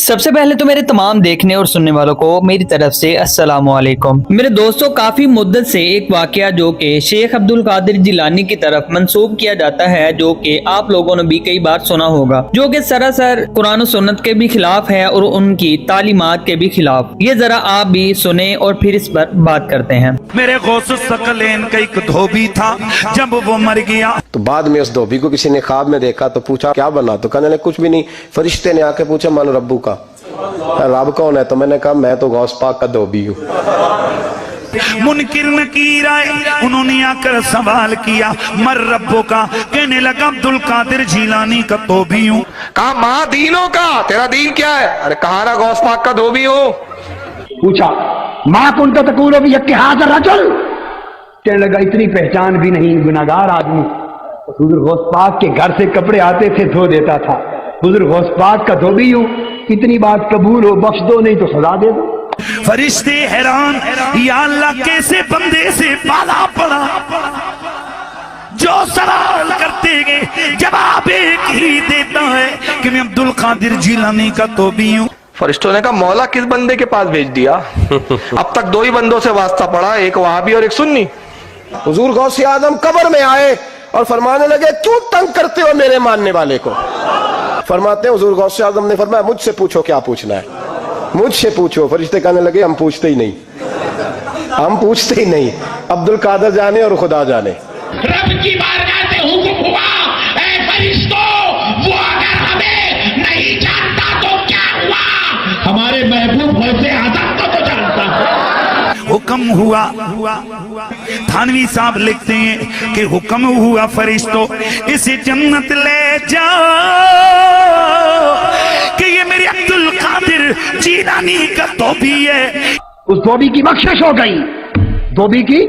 سب سے پہلے تو میرے تمام دیکھنے اور سننے والوں کو میری طرف سے السلام علیکم۔ میرے دوستوں، کافی مدت سے ایک واقعہ جو کہ شیخ عبد القادر جیلانی کی طرف منسوب کیا جاتا ہے، جو کہ آپ لوگوں نے بھی کئی بار سنا ہوگا، جو کہ سراسر قرآن و سنت کے بھی خلاف ہے اور ان کی تعلیمات کے بھی خلاف۔ یہ ذرا آپ بھی سنیں اور پھر اس پر بات کرتے ہیں۔ میرے غوث الثقلین کا ایک دھوبی تھا، جب وہ مر گیا تو بعد میں اس دھوبی کو کسی نے خواب میں دیکھا تو پوچھا کیا بنا؟ تو کہنے لگا کچھ بھی نہیں۔ فرشتے نے آ کے پوچھا من ربو کا، رب کون ہے؟ تو میں نے کہا میں تو غوث پاک کا دھوبی ہوں۔ منکر نکیر آئے، انہوں نے آ کر سوال کیا مر ربو کا، کہنے لگا عبد القادر جیلانی کا دھوبی ہوں۔ کہا ماں دینوں کا، تیرا دین کیا ہے؟ ارے کہا نا غوث پاک کا دھوبی ہوں۔ پوچھا ماں کن تو تقول بھی اتحاد الرجل، کہنے لگا اتنی پہچان بھی نہیں، گناہگار آدمی۔ حضور غوث پاک کے گھر سے کپڑے آتے تھے، دھو دیتا تھا۔ حضور غوث پاک کا دھوبی ہوں، اتنی بات قبول ہو، بخش دو نہیں تو سزا دے دو۔ فرشتے حیران، یا اللہ کیسے بندے سے بالا پڑا، جو سوال کرتے گئے جواب ایک ہی دیتا ہے کہ میں عبد القادر جیلانی کا دھوبی ہوں۔ فرشتوں نے کہا مولا کس بندے کے پاس بھیج دیا؟ اب تک دو ہی بندوں سے واسطہ پڑا، ایک وہابی اور ایک سنی۔ حضور غوث اعظم قبر میں آئے اور فرمانے لگے کیوں تنگ کرتے ہو میرے ماننے والے کو؟ فرماتے ہیں حضور غوث اعظم نے فرمایا مجھ سے پوچھو کیا پوچھنا ہے، مجھ سے پوچھو۔ فرشتے کہنے لگے ہم پوچھتے ہی نہیں، ہم پوچھتے ہی نہیں، عبد القادر جانے اور خدا جانے۔ رب کی بارگاہ سے حکم ہوا، اے فرشتوں، وہ اگر ہمیں نہیں جانتا تو کیا ہوا، ہمارے محبوب غوث اعظم کو تو جانتا ہے۔ حکم ہوا، تھانوی صاحب لکھتے ہیں کہ حکم ہوا فرشتوں اسے جنت لے جاؤ کہ یہ میرے عبد القادر جیلانی کا دھوبی ہے۔ اس دھوبی کی بخشش ہو گئی، دھوبی کی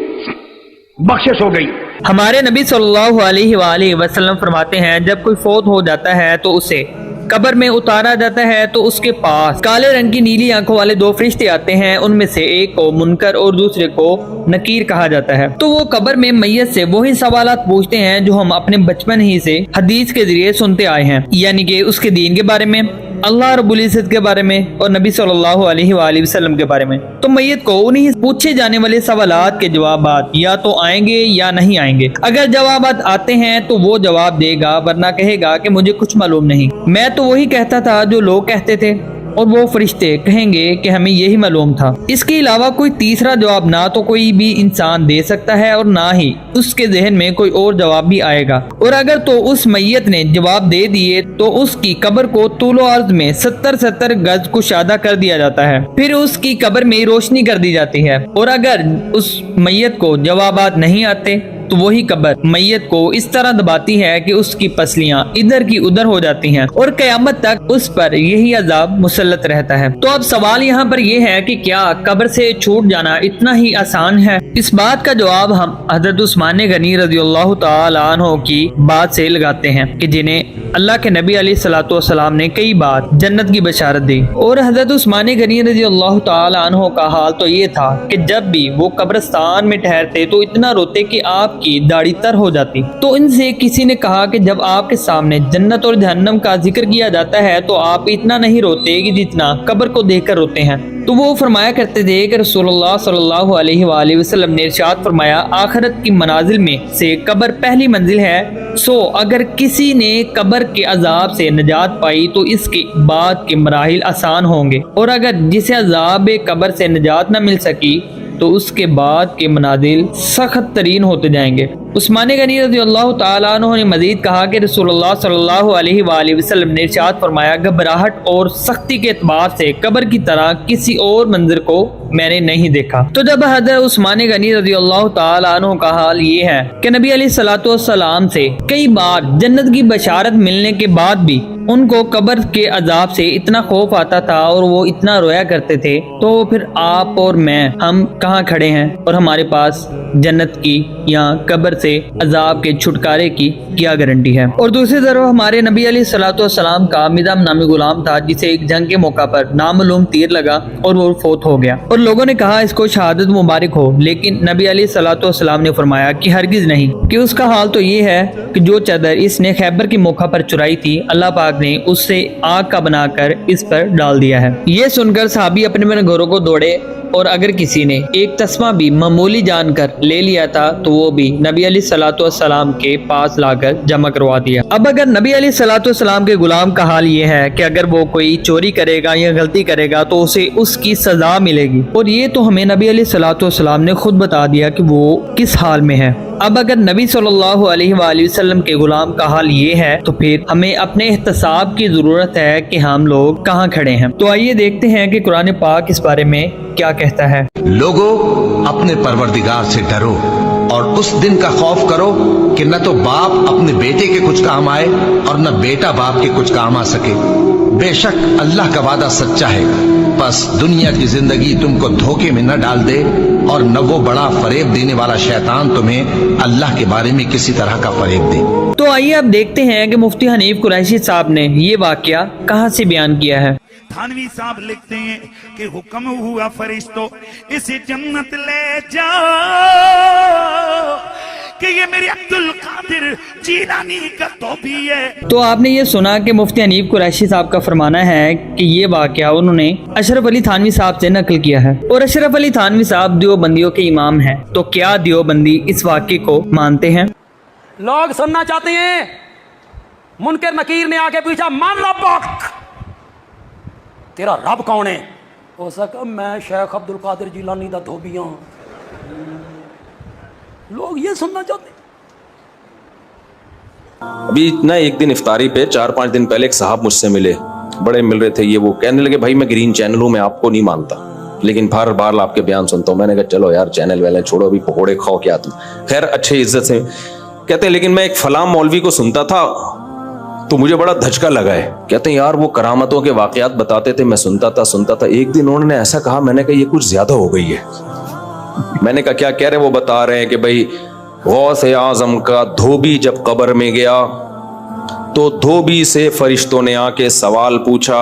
بخشش ہو گئی۔ ہمارے نبی صلی اللہ علیہ وآلہ وسلم فرماتے ہیں جب کوئی فوت ہو جاتا ہے تو اسے قبر میں اتارا جاتا ہے تو اس کے پاس کالے رنگ کی نیلی آنکھوں والے دو فرشتے آتے ہیں، ان میں سے ایک کو منکر اور دوسرے کو نکیر کہا جاتا ہے۔ تو وہ قبر میں میت سے وہی سوالات پوچھتے ہیں جو ہم اپنے بچپن ہی سے حدیث کے ذریعے سنتے آئے ہیں، یعنی کہ اس کے دین کے بارے میں، اللہ رب العزت کے بارے میں اور نبی صلی اللہ علیہ وآلہ وسلم کے بارے میں۔ تو میت کو انہی پوچھے جانے والے سوالات کے جوابات یا تو آئیں گے یا نہیں آئیں گے۔ اگر جوابات آتے ہیں تو وہ جواب دے گا، ورنہ کہے گا کہ مجھے کچھ معلوم نہیں، میں تو وہی کہتا تھا جو لوگ کہتے تھے، اور وہ فرشتے کہیں گے کہ ہمیں یہی معلوم تھا۔ اس کے علاوہ کوئی تیسرا جواب نہ تو کوئی بھی انسان دے سکتا ہے اور نہ ہی اس کے ذہن میں کوئی اور جواب بھی آئے گا، اور اگر تو اس میت نے جواب دے دیے تو اس کی قبر کو طول و عرض میں 70 گز کشادہ کر دیا جاتا ہے، پھر اس کی قبر میں روشنی کر دی جاتی ہے، اور اگر اس میت کو جوابات نہیں آتے تو وہی قبر میت کو اس طرح دباتی ہے کہ اس کی پسلیاں ادھر کی ادھر ہو جاتی ہیں، اور قیامت تک اس پر یہی عذاب مسلط رہتا ہے۔ تو اب سوال یہاں پر یہ ہے کہ کیا قبر سے چھوٹ جانا اتنا ہی آسان ہے؟ اس بات کا جواب ہم حضرت عثمان غنی رضی اللہ تعالی عنہ کی بات سے لگاتے ہیں کہ جنہیں اللہ کے نبی علیہ الصلوۃ والسلام نے کئی بار جنت کی بشارت دی، اور حضرت عثمان غنی رضی اللہ تعالی عنہ کا حال تو یہ تھا کہ جب بھی وہ قبرستان میں ٹھہرتے تو اتنا روتے کہ آپ کی داڑھی تر ہو جاتی۔ تو ان سے کسی نے کہا کہ جب آپ کے سامنے جنت اور جہنم کا ذکر کیا جاتا ہے تو آپ اتنا نہیں روتے کہ جتنا قبر کو دیکھ کر روتے ہیں۔ تو وہ فرمایا کرتے تھے کہ رسول اللہ صلی اللہ علیہ وآلہ وسلم نے ارشاد فرمایا آخرت کی منازل میں سے قبر پہلی منزل ہے، سو اگر کسی نے قبر کے عذاب سے نجات پائی تو اس کے بعد کے مراحل آسان ہوں گے، اور اگر جسے عذاب قبر سے نجات نہ مل سکی تو اس کے بعد کے منازل سخت ترین ہوتے جائیں گے۔ عثمان غنی رضی اللہ تعالیٰ عنہ نے مزید کہا کہ رسول اللہ صلی اللہ علیہ وآلہ وسلم نے ارشاد فرمایا گھبراہٹ اور سختی کے اعتبار سے قبر کی طرح کسی اور منظر کو میں نے نہیں دیکھا۔ تو جب حضرت عثمان غنی رضی اللہ تعالیٰ عنہ کا حال یہ ہے کہ نبی علیہ الصلوۃ والسلام سے کئی بار جنت کی بشارت ملنے کے بعد بھی ان کو قبر کے عذاب سے اتنا خوف آتا تھا اور وہ اتنا رویا کرتے تھے، تو پھر آپ اور میں ہم کہاں کھڑے ہیں اور ہمارے پاس جنت کی یا قبر سے عذاب کے چھٹکارے کی کیا گارنٹی ہے؟ اور دوسری طرف ہمارے نبی علیہ الصلوۃ والسلام کا مدام نامی غلام تھا جسے ایک جنگ کے موقع پر نامعلوم تیر لگا اور وہ فوت ہو گیا، اور لوگوں نے کہا اس کو شہادت مبارک ہو، لیکن نبی علیہ الصلوۃ والسلام نے فرمایا کہ ہرگز نہیں، कि उसका हाल तो ये है कि जो चादर इसने खैबर की मोखा पर चुराई थी, अल्लाह पाक ने उससे आग का बनाकर इस पर डाल दिया है। ये सुनकर सहाबी अपने अपने घरों को दौड़े और अगर किसी ने एक तस्मा भी मामूली जानकर ले लिया था तो वो भी नबी अलैहिस्सलातु वस्सलाम के पास लाकर जमा करवा दिया। अब अगर नबी अलैहिस्सलातु वस्सलाम के गुलाम का हाल ये है कि अगर वो कोई चोरी करेगा या गलती करेगा तो उसे उसकी सजा मिलेगी, और ये तो हमें नबी अलैहिस्सलातु वस्सलाम ने खुद बता दिया कि वो किस हाल में है। अब अगर नबी सल्लल्लाहु अलैहि वसल्लम के गुलाम का हाल ये है तो फिर हमें अपने एहतसाब की जरूरत है कि हम लोग कहाँ खड़े हैं। तो आइए देखते हैं कि कुरान पाक इस बारे में क्या कहता है। लोगों, अपने परवरदिगार से डरो और उस दिन का खौफ करो कि न तो बाप अपने बेटे के कुछ काम आए और न बेटा बाप के कुछ काम आ सके। बेशक अल्लाह का वादा सच्चा है, बस दुनिया की जिंदगी तुमको धोखे में न डाल दे और न वो बड़ा फरेब देने वाला शैतान तुम्हें अल्लाह के बारे में किसी तरह का फरेब दे। तो आइए अब देखते हैं कि मुफ्ती हनीफ कुरैशी साहब ने ये वाकया कहाँ से बयान किया है। थानवी साहब लिखते हैं कि हुक्म हुआ फरिश्तों इसे जन्नत ले जाओ कि ये मेरे अब्दुल कादिर जीलानी का धोबी है। तो आपने ये सुना कि मुफ्ती हनीफ कुरैशी साहब का फरमाना है कि ये वाकया उन्होंने अशरफ अली थानवी साहब से नकल किया है, और अशरफ अली थानवी साहब देवबंदियों के इमाम हैं। तो क्या देवबंदी इस वाकये को मानते हैं? लोग सुनना चाहते हैं, मुनकर नकीर ने आके पूछा मान रब्बक, तेरा रब कौन है? हो सका मैं शेख अब्दुल कादिर जिलानी दा धोबी हां। लोग ये सुनना चाहते। अभी ना एक दिन इफ्तारी पे 4-5 दिन पहले एक साहब मुझसे मिले, बड़े मिल रहे थे। ये वो कहने लगे भाई मैं ग्रीन चैनल हूं, मैं आपको नहीं मानता लेकिन बार बार आपके बयान सुनता हूं। मैंने कहा चलो यार चैनल वाले छोड़ो, अभी पकौड़े खाओ क्या तुम। खैर अच्छे इज्जत से कहते लेकिन मैं एक फलां मौलवी को सुनता था तो मुझे बड़ा धचका लगा है। कहते हैं यार वो करामतों के वाकयात बताते थे, मैं सुनता था। एक दिन उन्होंने ऐसा कहा, मैंने कहा ये कुछ ज्यादा हो गई है। मैंने कहा क्या कह रहे? वो बता रहे हैं कि भाई गौस आजम का धोबी जब कब्र में गया तो धोबी से फरिश्तों ने आके सवाल पूछा।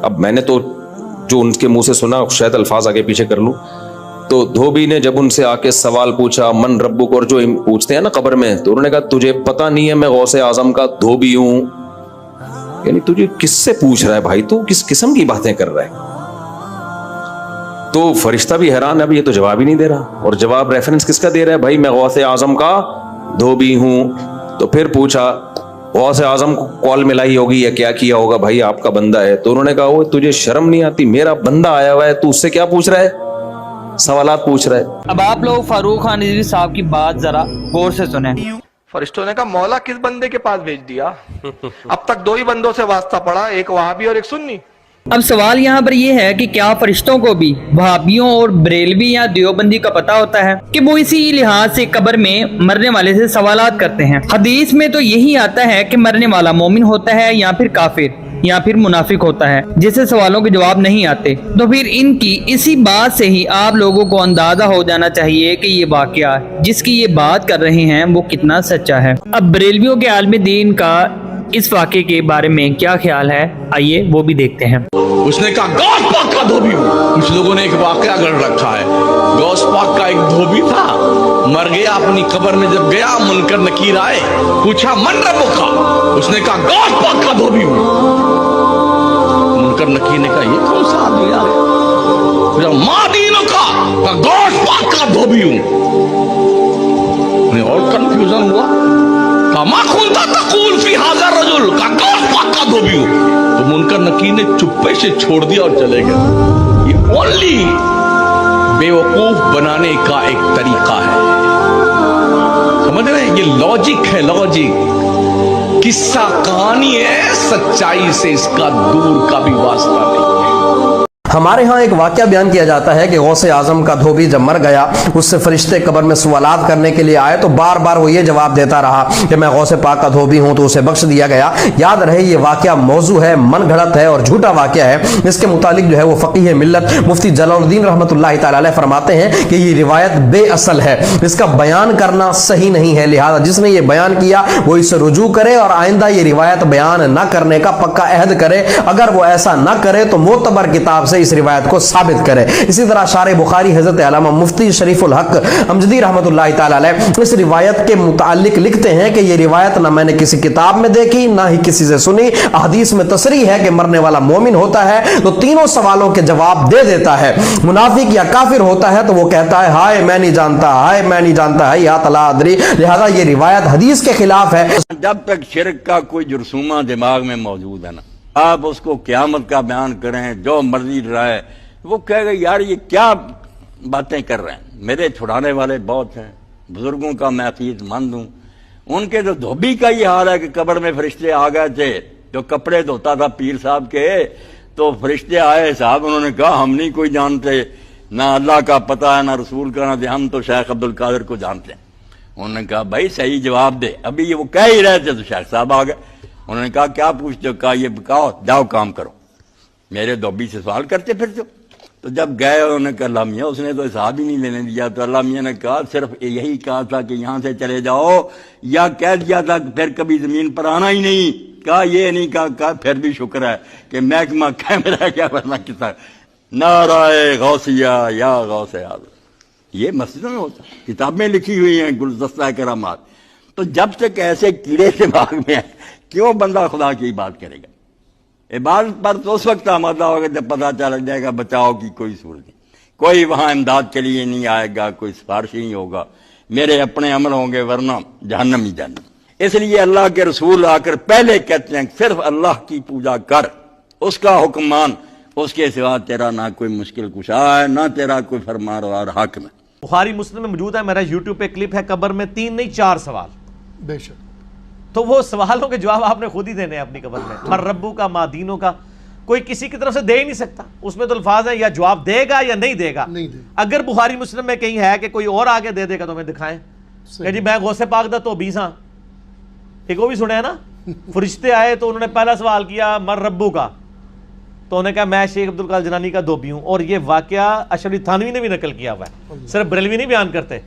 अब मैंने तो जो उनके मुंह से सुना शायद अल्फाज आगे पीछे कर लूं। तो धोबी ने जब उनसे आके सवाल पूछा मन रब्बुक, और जो पूछते हैं ना कब्र में, तो उन्होंने कहा तुझे पता नहीं है मैं गौसे आजम का धोबी हूं। यानी तुझे किससे पूछ रहा है भाई, तू किस किस्म की बातें कर रहा है? तो फरिश्ता भी हैरान है, अब ये तो जवाब ही नहीं दे रहा। और जवाब रेफरेंस किसका दे रहा है? भाई मैं गौसे आजम का धोबी हूं। तो फिर पूछा गौसे आजम को कॉल मिलाई होगी या क्या किया होगा, भाई आपका बंदा है। तो उन्होंने कहा वो तुझे शर्म नहीं आती, मेरा बंदा आया हुआ है, तू उससे क्या पूछ रहा है, सवालात पूछ रहा है। अब आप लोग फारूक खान रिजवी साहब की बात जरा गौर से सुने। फरिश्तों ने कहा मौला किस बंदे के पास भेज दिया? अब तक 2 ही बंदों से वास्ता पड़ा, एक वहाबी और एक सुन्नी। अब सवाल यहाँ पर यह है कि क्या फरिश्तों को भी वहाबियों और बरेलवी या देवबंदी का पता होता है कि वो इसी लिहाज से कब्र में मरने वाले से सवालात करते हैं? हदीस में तो यही आता है कि मरने वाला मोमिन होता है या फिर काफिर या फिर मुनाफिक होता है जिससे सवालों के जवाब नहीं आते। तो फिर इनकी इसी बात से ही आप लोगों को अंदाजा हो जाना चाहिए कि ये वाकया जिसकी ये बात कर रहे हैं वो कितना सच्चा है। अब बरेलवियों के आलम दीन का इस वाकये के बारे में क्या ख्याल है, आइए वो भी देखते हैं। उसने कहा गौस पाक का धोबी हूं। कुछ लोगों ने एक वाकया गढ़ रखा है। गौस पाक का एक धोबी था, मर गया, अपनी कब्र में जब गया मुनकर नकीर आए, पूछा मन रब्बुका, उसने कहा गौस पाक का धोबी हूं। मुनकर नकीर ने कहा ये कौन सा आदमी आ गया? मादीनों का गौस पाक का धोबी हूं। और कंफ्यूजन हुआ, कमा खुलता तकूल फी हाज़ा रजुल का गौस पाक का धोबी हूं। तो मुनकर नकीर ने चुप्पे से छोड़ दिया और चले गए। ये ओनली बेवकूफ बनाने का एक तरीका है, समझ रहे हैं? ये लॉजिक है, लॉजिक। किस्सा कहानी है, सच्चाई से इसका दूर का भी वास्ता नहीं है। हमारे यहाँ एक वाकया बयान किया जाता है कि गौसे आजम का धोबी जब मर गया उससे फरिश्ते कब्र में सवालात करने के लिए आए तो बार बार वो ये जवाब देता रहा कि मैं गौसे पाक का धोबी हूँ, तो उसे बख्श दिया गया। याद रहे ये वाकया मौजू है, मन घड़त है और झूठा वाकया है। इसके मुतालिक जो है वो फकीह मिल्लत मुफ्ती जलालुद्दीन रहमतुल्लाह तआला अलैह फरमाते हैं कि ये रिवायत बेअसल है, इसका बयान करना सही नहीं है। लिहाजा जिसने ये बयान किया वो इससे रुजू करे और आइंदा ये रिवायत बयान न करने का पक्का अहद करे। अगर वो ऐसा न करे तो मोतबर किताब से इस रिवायत को साबित करे। इसी तरह शारे बुखारी हजरत अल्लामा मुफ्ती शरीफुल हक अमजदी रहमतुल्लाह ताला अलैह इस रिवायत के मुतालिक लिखते हैं कि ये रिवायत ना मैंने किसी किताब में देखी ना ही किसी से सुनी। हदीस में तसरीह है कि मरने वाला मोमिन होता है तो तीनों सवालों के जवाब दे देता है। मुनाफिक या काफिर होता है तो वो कहता है हाय मैं नहीं जानता, हाय मैं नहीं जानता है, या तला अदरी। लिहाजा ये रिवायत हदीस के खिलाफ है। जब तक शिरक का कोई जुर्सूमा दिमाग में मौजूद है ना, आप उसको क़यामत का बयान करें, जो मर्जी डराए, वो कहेगा यार ये क्या बातें कर रहे हैं। मेरे छुड़ाने वाले बहुत हैं, बुजुर्गों का मैं अकीदमंद हूँ। उनके जो धोबी का ये हाल है कि कब्र में फरिश्ते आ गए थे, जो कपड़े धोता था पीर साहब के, तो फरिश्ते आए साहब, उन्होंने कहा हम नहीं कोई जानते, ना अल्लाह का पता है ना रसूल का, ना हम तो शेख अब्दुल कादिर को जानते हैं। उन्होंने कहा भाई सही जवाब दे। अभी ये वो कह ही रहे थे तो शेख साहब आ गए। उन्होंने कहा क्या पूछते हो? कहा ये कहो जाओ काम करो, मेरे धोबी से सवाल करते फिरते हो। तो जब गए उन्होंने कहा अल्लाह मियाँ उसने तो हिसाब ही नहीं लेने दिया। तो अल्लाह मियाँ ने कहा सिर्फ यही कहा था कि यहाँ से चले जाओ, या कह दिया था कि फिर कभी जमीन पर आना ही नहीं। कहा ये नहीं कहा फिर भी शुक्र है कि महकमा कैमरा क्या वरना किसा नाराए गौसिया या गौसे आज़म। ये मस्जिदों में होता, किताबें लिखी हुई हैं गुलदस्ता करामात। तो जब तक ऐसे कीड़े दिमाग में है, क्यों बंदा खुदा की बात करेगा? इबादत पर तो उस वक्त आमादा होगा जब पता चल जाएगा बचाव की कोई सूरत नहीं, कोई वहां इमदाद के लिए नहीं आएगा, कोई सिफारिश नहीं होगा, मेरे अपने अमल होंगे वरना जहन्नम ही जहन्नम। इसलिए अल्लाह के रसूल आकर पहले कहते हैं सिर्फ अल्लाह की पूजा कर, उसका हुक्म मान, उसके सिवा तेरा ना कोई मुश्किल कुशा है, ना तेरा कोई फरमानरवार हाकिम है। बुखारी मुस्लिम में मौजूद है, मेरा यूट्यूब पे क्लिप है, कब्र में 3 नहीं 4 सवाल। बेशक। तो वो सवालों के जवाब आपने खुद ही देने हैं अपनी कब्र में। मर रब्बू का, मा दीनों का, कोई किसी की तरफ से दे ही नहीं सकता। उसमें तो अल्फाज है या जवाब देगा या नहीं देगा। अगर बुखारी मुस्लिम में कहीं है कि कोई और आगे दे देगा तो हमें दिखाएं कि जी मैं गौसे पाक दा तो 20 हाँ, एक वो भी सुने है ना। फरिश्ते आए तो उन्होंने पहला सवाल किया मर रब्बू का, तो उन्होंने कहा मैं शेख अब्दुल कादिर जिलानी का धोबी हूँ। और ये वाकया अशरफ थानवी ने भी नकल किया हुआ है, सिर्फ बरेलवी नहीं बयान करते।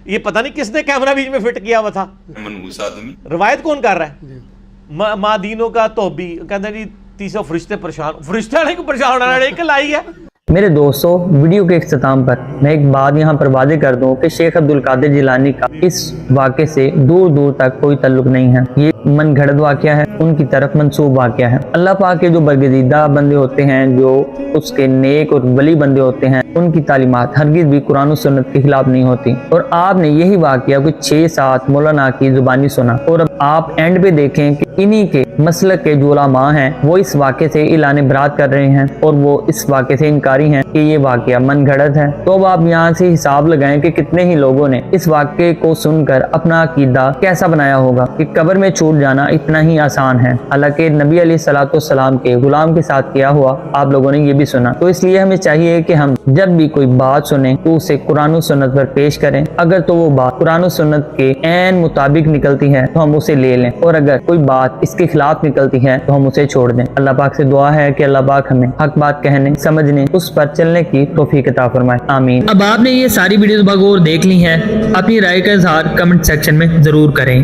ये पता नहीं किसने कैमरा बीच में फिट किया हुआ था। रवायत कौन कर रहा है? मादीनों का धोबी कहते हैं जी 30 फरिश्ते परेशान, फरिश्ते नहीं को परेशान होना एक लाई है। मेरे दोस्तों, वीडियो के इख्तिताम पर मैं एक बात यहाँ पर वाज़ेह कर दूँ कि शेख अब्दुल कादिर जिलानी का इस वाक़े से दूर दूर तक कोई ताल्लुक नहीं है। ये मन घड़त वाक़या है, उनकी तरफ मंसूब वाक़या है। अल्लाह पाक के जो बरगज़ीदा बंदे होते हैं, जो उसके नेक और वली बंदे होते हैं, उनकी तालीमात हरगिज़ भी कुरान और सुन्नत के खिलाफ नहीं होती। और आपने यही वाक़या कुछ 6-7 मौलाना की ज़ुबानी सुना, और अब आप एंड पे देखें कि इन्हीं के मसलक के जो उलमा हैं वो इस वाक़े से इलाने बरात कर रहे हैं, और वो इस वाक़े से इनकारी हैं कि ये वाक़या मन घड़त है। तो अब आप यहाँ से हिसाब लगाएं कि कितने ही लोगों ने इस वाक़े को सुनकर अपना अकीदा कैसा बनाया होगा कि कब्र में छूट जाना इतना ही आसान है। हालांकि नबी अलैहिस्सलाम के गुलाम के साथ किया हुआ आप लोगों ने ये भी सुना। तो इसलिए हमें चाहिए कि हम जब भी कोई बात सुने तो उसे कुरान और सुन्नत पर पेश करें। अगर तो वो बात कुरान और सुन्नत के ऐन मुताबिक निकलती है तो हम उसे ले लें, और अगर कोई बात इसके खिलाफ निकलती है तो हम उसे छोड़ दें। अल्लाह पाक से दुआ है कि अल्लाह पाक हमें हक बात कहने, समझने, उस पर चलने की तौफीक अता फरमाए, आमीन। अब आपने ये सारी वीडियोस बगौर देख ली हैं, अपनी राय का इजहार कमेंट सेक्शन में जरूर करें।